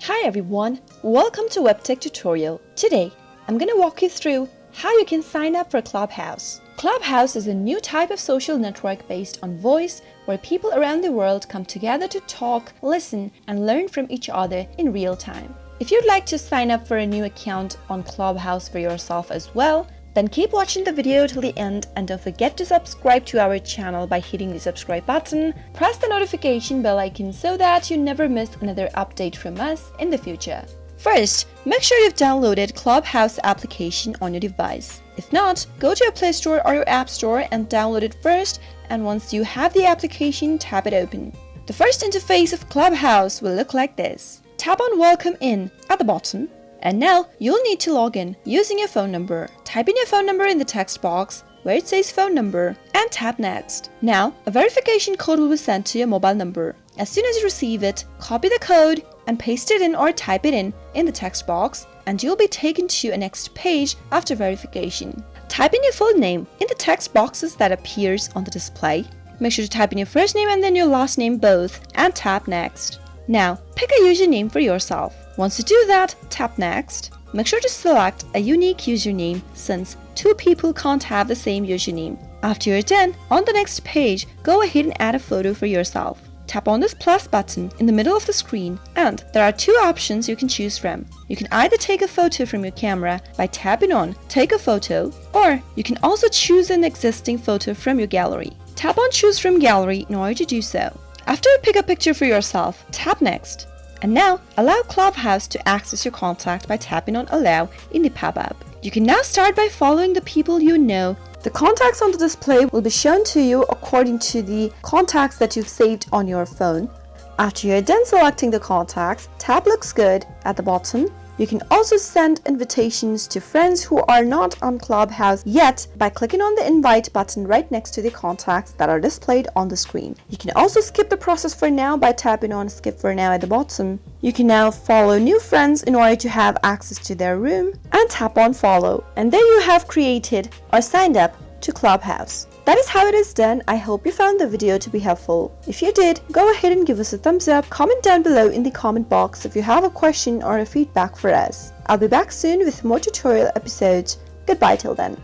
Hi everyone, welcome to Webtech Tutorial. Today, I'm going to walk you through how you can sign up for Clubhouse. Clubhouse is a new type of social network based on voice where people around the world come together to talk, listen, and learn from each other in real time. If you'd like to sign up for a new account on Clubhouse for yourself as well, then keep watching the video till the end and don't forget to subscribe to our channel by hitting the subscribe button. Press the notification bell icon so that you never miss another update from us in the future. First, make sure you've downloaded Clubhouse application on your device. If not, go to your Play Store or your App Store and download it first, and once you have the application, tap it open. The first interface of Clubhouse will look like this. Tap on Welcome In at the bottom. And now, you'll need to log in using your phone number. Type in your phone number in the text box where it says phone number and tap next. Now, a verification code will be sent to your mobile number. As soon as you receive it, copy the code and paste it in or type it in the text box, and you'll be taken to a next page after verification. Type in your full name in the text boxes that appears on the display. Make sure to type in your first name and then your last name both and tap next. Now, pick a username for yourself. Once you do that, tap next. Make sure to select a unique username since two people can't have the same username. After you're done, on the next page, go ahead and add a photo for yourself. Tap on this plus button in the middle of the screen and there are two options you can choose from. You can either take a photo from your camera by tapping on Take a Photo, or you can also choose an existing photo from your gallery. Tap on Choose from Gallery in order to do so. After you pick a picture for yourself, tap Next. And now, allow Clubhouse to access your contact by tapping on Allow in the pop-up. You can now start by following the people you know. The contacts on the display will be shown to you according to the contacts that you've saved on your phone. After you're done selecting the contacts, tap Looks Good at the bottom. You can also send invitations to friends who are not on Clubhouse yet by clicking on the invite button right next to the contacts that are displayed on the screen. You can also skip the process for now by tapping on Skip for Now at the bottom. You can now follow new friends in order to have access to their room and tap on Follow. And there you have created or signed up to Clubhouse. That is how it is done. I hope you found the video to be helpful. If you did, go ahead and give us a thumbs up. Comment down below in the comment box if you have a question or a feedback for us. I'll be back soon with more tutorial episodes. Goodbye till then.